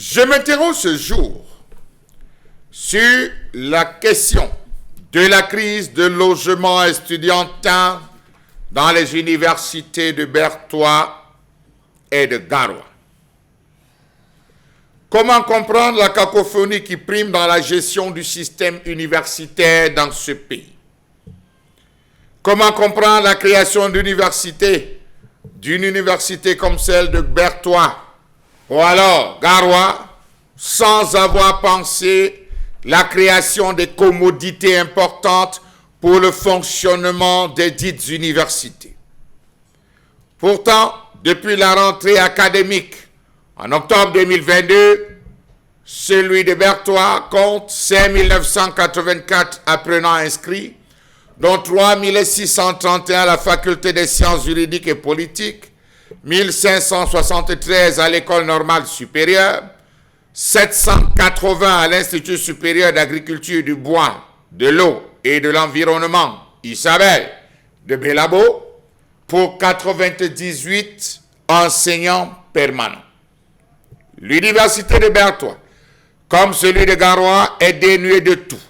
Je m'interroge ce jour sur la question de la crise de logement estudiantin dans les universités de Bertois et de Garoua. Comment comprendre la cacophonie qui prime dans la gestion du système universitaire dans ce pays? Comment comprendre la création d'une université comme celle de Bertois ou alors Garoua, sans avoir pensé la création des commodités importantes pour le fonctionnement des dites universités? Pourtant, depuis la rentrée académique en octobre 2022, celui de Bertois compte 5 984 apprenants inscrits, dont 3 631 à la faculté des sciences juridiques et politiques, 1573 à l'école normale supérieure, 780 à l'Institut supérieur d'agriculture du bois, de l'eau et de l'environnement, Isabelle de Bélabo, pour 98 enseignants permanents. L'université de Bertois, comme celui de Garoua, est dénuée de tout.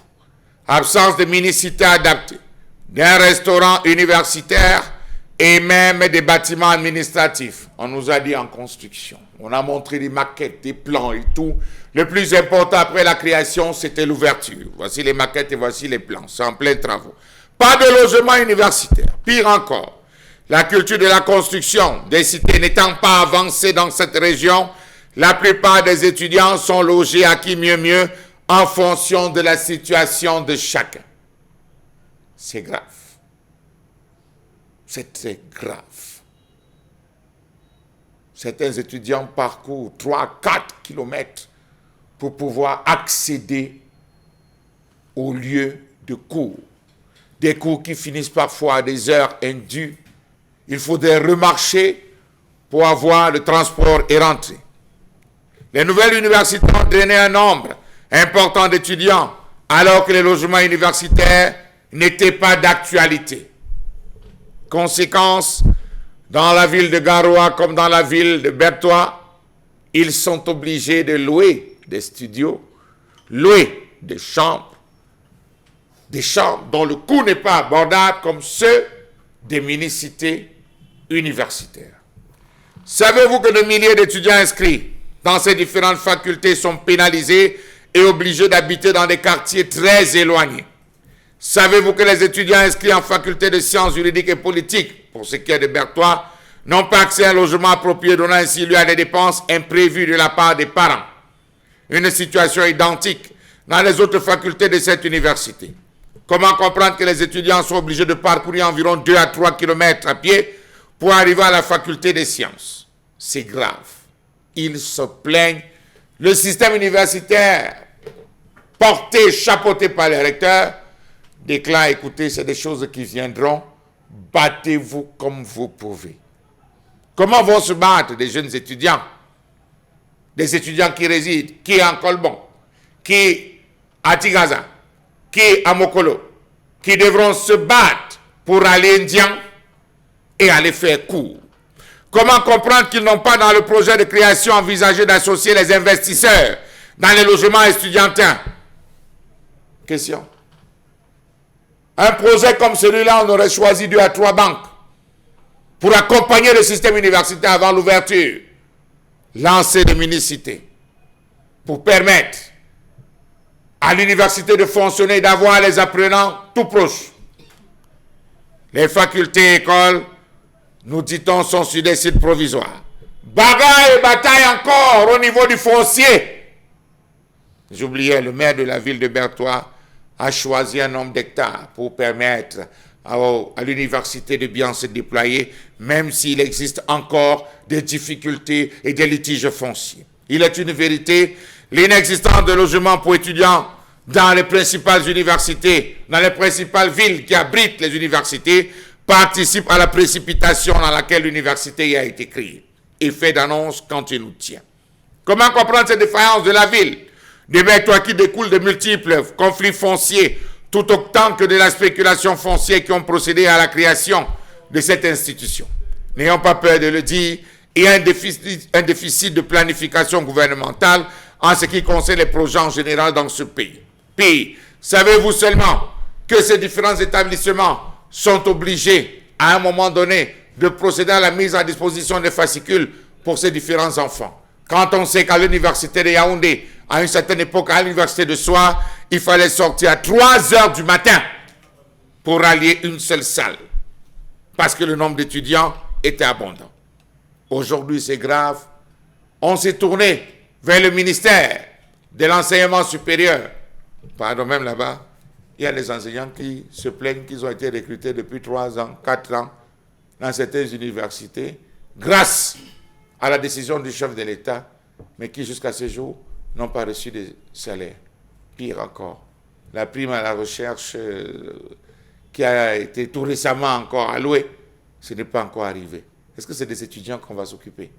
Absence de minicité adaptée, d'un restaurant universitaire et même des bâtiments administratifs. On nous a dit en construction. On a montré des maquettes, des plans et tout. Le plus important après la création, c'était l'ouverture. Voici les maquettes et voici les plans. C'est en plein travaux. Pas de logement universitaire. Pire encore, la culture de la construction des cités n'étant pas avancée dans cette région, la plupart des étudiants sont logés à qui mieux en fonction de la situation de chacun. C'est grave. C'est très grave. Certains étudiants parcourent 3-4 kilomètres pour pouvoir accéder au lieu de cours. Des cours qui finissent parfois à des heures indues. Il faudrait remarcher pour avoir le transport et rentrer. Les nouvelles universités ont drainé un nombre important d'étudiants alors que les logements universitaires n'étaient pas d'actualité. Conséquence, dans la ville de Garoua comme dans la ville de Bertois, ils sont obligés de louer des studios, louer des chambres dont le coût n'est pas abordable comme ceux des mini-cités universitaires. Savez-vous que de milliers d'étudiants inscrits dans ces différentes facultés sont pénalisés et obligés d'habiter dans des quartiers très éloignés? Savez-vous que les étudiants inscrits en faculté de sciences juridiques et politiques, pour ce qui est de Bertois, n'ont pas accès à un logement approprié, donnant ainsi lieu à des dépenses imprévues de la part des parents? Une situation identique dans les autres facultés de cette université. Comment comprendre que les étudiants sont obligés de parcourir environ 2 à 3 kilomètres à pied pour arriver à la faculté des sciences? C'est grave. Ils se plaignent. Le système universitaire, porté, chapeauté par les recteurs, déclare, écoutez, c'est des choses qui viendront, battez-vous comme vous pouvez. Comment vont se battre des jeunes étudiants? Des étudiants qui résident, qui est en Colbon, qui à Tigaza, qui est à Mokolo, qui devront se battre pour aller Indian et aller faire cours. Comment comprendre qu'ils n'ont pas dans le projet de création envisagé d'associer les investisseurs dans les logements estudiantins? Question. Un projet comme celui-là, on aurait choisi 2 à 3 banques pour accompagner le système universitaire avant l'ouverture. Lancer des mini-cités pour permettre à l'université de fonctionner et d'avoir les apprenants tout proches. Les facultés et écoles, nous dit-on, sont sur des sites provisoires. Bagaille et bataille encore au niveau du foncier. J'oubliais, le maire de la ville de Bertois a choisi un nombre d'hectares pour permettre à l'université de bien se déployer, même s'il existe encore des difficultés et des litiges fonciers. Il est une vérité, l'inexistence de logements pour étudiants dans les principales universités, dans les principales villes qui abritent les universités, participe à la précipitation dans laquelle l'université a été créée. Effet d'annonce quand il nous tient. Comment comprendre cette défaillance de la ville de Bertois qui découle de multiples conflits fonciers, tout autant que de la spéculation foncière qui ont procédé à la création de cette institution? N'ayons pas peur de le dire, et un déficit de planification gouvernementale en ce qui concerne les projets en général dans ce pays. Puis, savez-vous seulement que ces différents établissements sont obligés, à un moment donné, de procéder à la mise à disposition des fascicules pour ces différents enfants? Quand on sait qu'à l'université de Yaoundé, à une certaine époque, à l'université de Soir, il fallait sortir à 3 heures du matin pour rallier une seule salle, parce que le nombre d'étudiants était abondant. Aujourd'hui, c'est grave. On s'est tourné vers le ministère de l'enseignement supérieur. Pardon, même là-bas, il y a des enseignants qui se plaignent qu'ils ont été recrutés depuis 3 ans, 4 ans, dans certaines universités, grâce à la décision du chef de l'État, mais qui jusqu'à ce jour n'ont pas reçu de salaire. Pire encore, la prime à la recherche qui a été tout récemment encore allouée, ce n'est pas encore arrivé. Est-ce que c'est des étudiants qu'on va s'occuper?